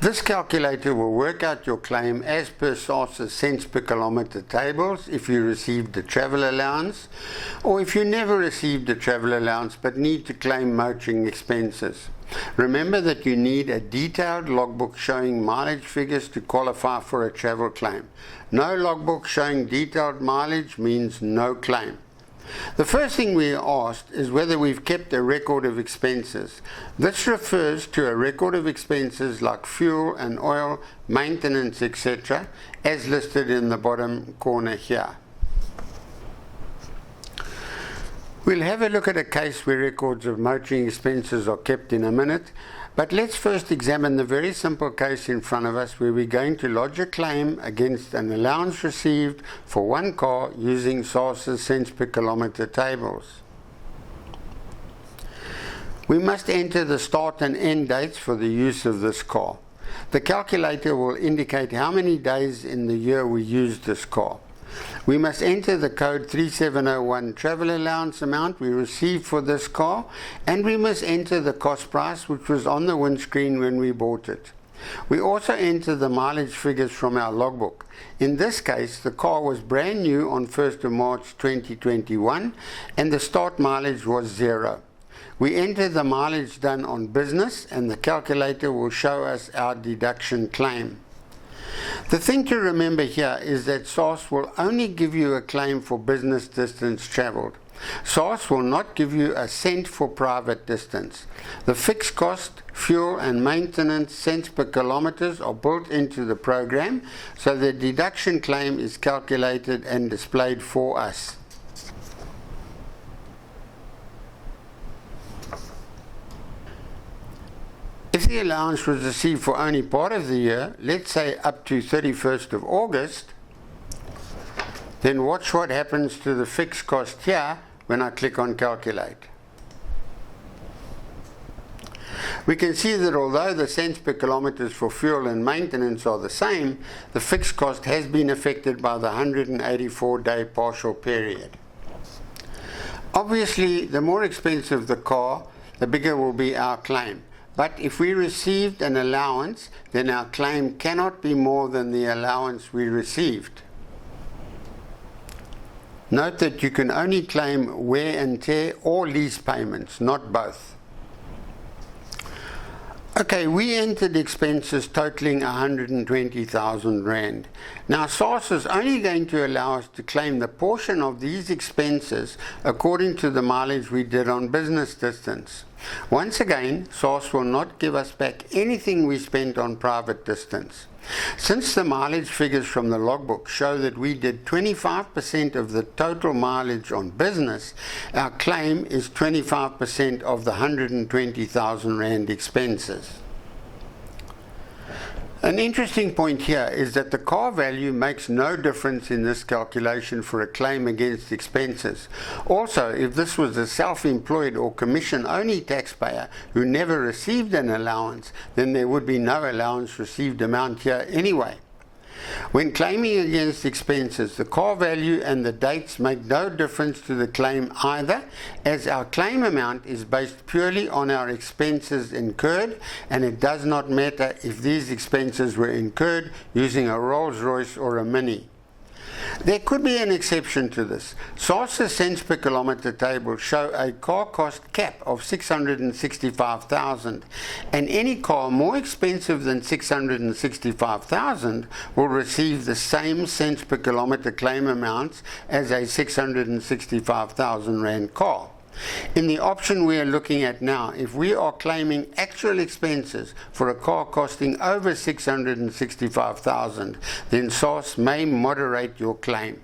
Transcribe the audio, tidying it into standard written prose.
This calculator will work out your claim as per SARS's cents per kilometre tables if you received a travel allowance, or if you never received a travel allowance but need to claim motoring expenses. Remember that you need a detailed logbook showing mileage figures to qualify for a travel claim. No logbook showing detailed mileage means no claim. The first thing we are asked is whether we've kept a record of expenses. This refers to a record of expenses like fuel and oil, maintenance, etc., as listed in the bottom corner here. We'll have a look at a case where records of motoring expenses are kept in a minute, but let's first examine the very simple case in front of us where we're going to lodge a claim against an allowance received for one car using SARS's cents per kilometre tables. We must enter the start and end dates for the use of this car. The calculator will indicate how many days in the year we used this car. We must enter the code 3701 travel allowance amount we received for this car, and we must enter the cost price which was on the windscreen when we bought it. We also enter the mileage figures from our logbook. In this case, the car was brand new on 1st of March 2021 and the start mileage was 0. We enter the mileage done on business and the calculator will show us our deduction claim. The thing to remember here is that SARS will only give you a claim for business distance travelled. SARS will not give you a cent for private distance. The fixed cost, fuel and maintenance cents per kilometres are built into the program, so the deduction claim is calculated and displayed for us. If the allowance was received for only part of the year, let's say up to 31st of August, then watch what happens to the fixed cost here when I click on calculate. We can see that although the cents per kilometres for fuel and maintenance are the same, the fixed cost has been affected by the 184-day partial period. Obviously, the more expensive the car, the bigger will be our claim. But if we received an allowance, then our claim cannot be more than the allowance we received. Note that you can only claim wear and tear or lease payments, not both. Okay, we entered expenses totaling 120,000 Rand. Now SARS is only going to allow us to claim the portion of these expenses according to the mileage we did on business distance. Once again, SARS will not give us back anything we spent on private distance. Since the mileage figures from the logbook show that we did 25% of the total mileage on business, our claim is 25% of the 120,000 Rand expenses. An interesting point here is that the car value makes no difference in this calculation for a claim against expenses. Also, if this was a self-employed or commission-only taxpayer who never received an allowance, then there would be no allowance received amount here anyway. When claiming against expenses, the car value and the dates make no difference to the claim either, as our claim amount is based purely on our expenses incurred, and it does not matter if these expenses were incurred using a Rolls-Royce or a Mini. There could be an exception to this. SARS's cents per kilometre table show a car cost cap of 665,000, and any car more expensive than 665,000 will receive the same cents per kilometre claim amounts as a 665,000 Rand car. In the option we are looking at now, if we are claiming actual expenses for a car costing over 665,000, then SARS may moderate your claim.